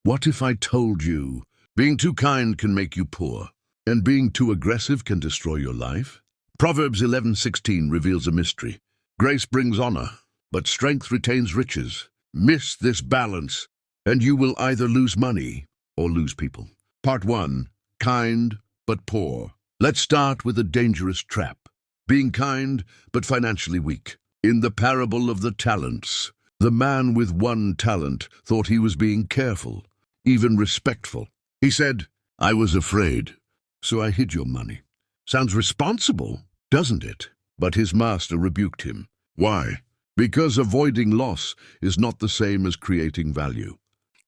What if I told you being too kind can make you poor, and being too aggressive can destroy your life? Proverbs 11:16 reveals a mystery. Grace brings honor, but strength retains riches. Miss this balance, and you will either lose money or lose people. Part 1. Kind but poor. Let's start with a dangerous trap. Being kind but financially weak. In the parable of the talents, the man with one talent thought he was being careful, even respectful. He said, "I was afraid, so I hid your money." Sounds responsible, doesn't it? But his master rebuked him. Why? Because avoiding loss is not the same as creating value.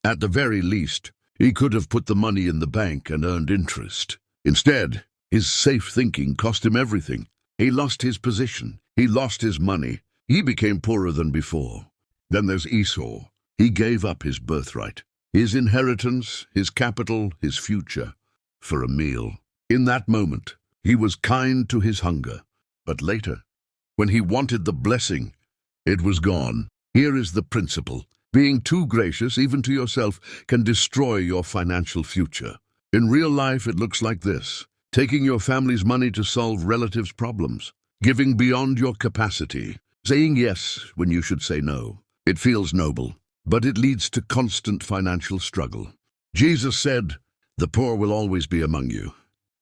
At the very least, he could have put the money in the bank and earned interest. Instead, his safe thinking cost him everything. He lost his position. He lost his money. He became poorer than before. Then there's Esau. He gave up his birthright, his inheritance, his capital, his future, for a meal. In that moment, he was kind to his hunger. But later, when he wanted the blessing, it was gone. Here is the principle. Being too gracious, even to yourself, can destroy your financial future. In real life, it looks like this. Taking your family's money to solve relatives' problems. Giving beyond your capacity. Saying yes when you should say no. It feels noble, but it leads to constant financial struggle. Jesus said, "The poor will always be among you,"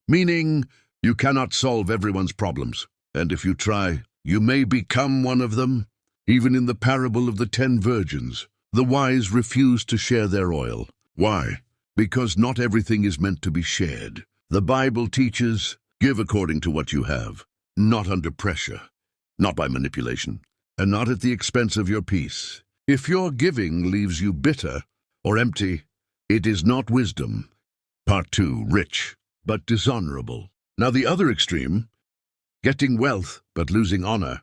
meaning you cannot solve everyone's problems. And if you try, you may become one of them. Even in the parable of the 10 virgins, the wise refused to share their oil. Why? Because not everything is meant to be shared. The Bible teaches, give according to what you have, not under pressure, not by manipulation, and not at the expense of your peace. If your giving leaves you bitter or empty, it is not wisdom. Part 2, rich but dishonorable. Now the other extreme, getting wealth but losing honor.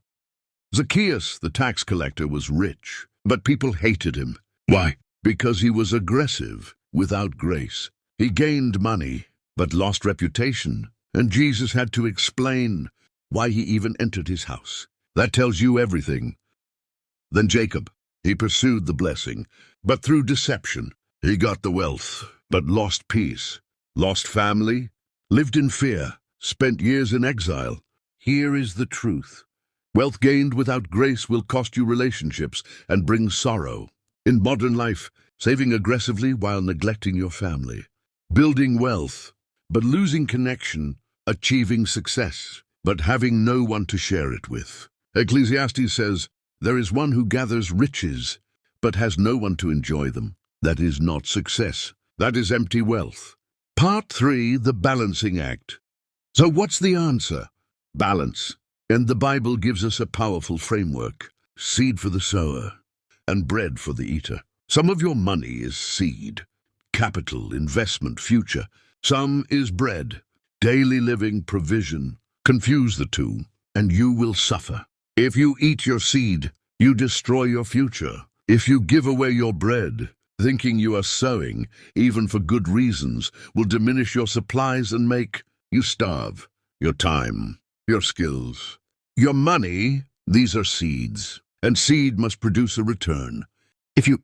Zacchaeus, the tax collector, was rich, but people hated him. Why? Because he was aggressive, without grace. He gained money, but lost reputation, and Jesus had to explain why he even entered his house. That tells you everything. Then Jacob, he pursued the blessing, but through deception. He got the wealth, but lost peace, lost family, lived in fear, spent years in exile. Here is the truth. Wealth gained without grace will cost you relationships and bring sorrow. In modern life, saving aggressively while neglecting your family. Building wealth, but losing connection. Achieving success, but having no one to share it with. Ecclesiastes says, there is one who gathers riches, but has no one to enjoy them. That is not success. That is empty wealth. Part 3, the balancing act. So what's the answer? Balance. And the Bible gives us a powerful framework. Seed for the sower and bread for the eater. Some of your money is seed, capital, investment, future. Some is bread, daily living, provision. Confuse the two, and you will suffer. If you eat your seed, you destroy your future. If you give away your bread, thinking you are sowing, even for good reasons, will diminish your supplies and make you starve. Your time, your skills, your money, these are seeds, and seed must produce a return. If you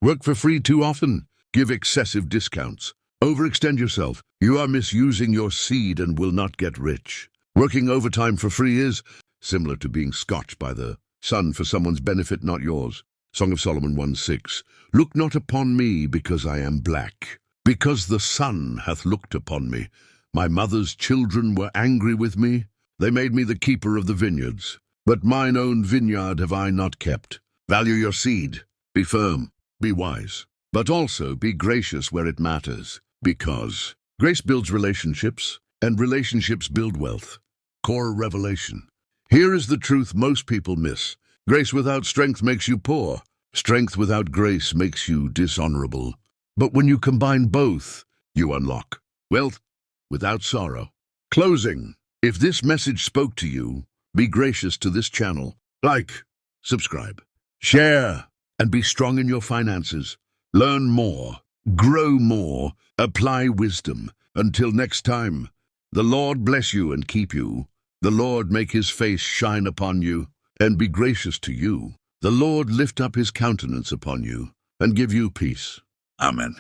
work for free too often, give excessive discounts, overextend yourself, you are misusing your seed and will not get rich. Working overtime for free is similar to being scotched by the sun for someone's benefit, not yours. Song of Solomon 1:6. Look not upon me because I am black, because the sun hath looked upon me. My mother's children were angry with me. They made me the keeper of the vineyards. But mine own vineyard have I not kept. Value your seed. Be firm. Be wise. But also be gracious where it matters. Because grace builds relationships, and relationships build wealth. Core revelation. Here is the truth most people miss. Grace without strength makes you poor. Strength without grace makes you dishonorable. But when you combine both, you unlock wealth without sorrow. Closing. If this message spoke to you, be gracious to this channel. Like, subscribe, share, and be strong in your finances. Learn more, grow more, apply wisdom. Until next time, the Lord bless you and keep you. The Lord make his face shine upon you and be gracious to you. The Lord lift up his countenance upon you and give you peace. Amen.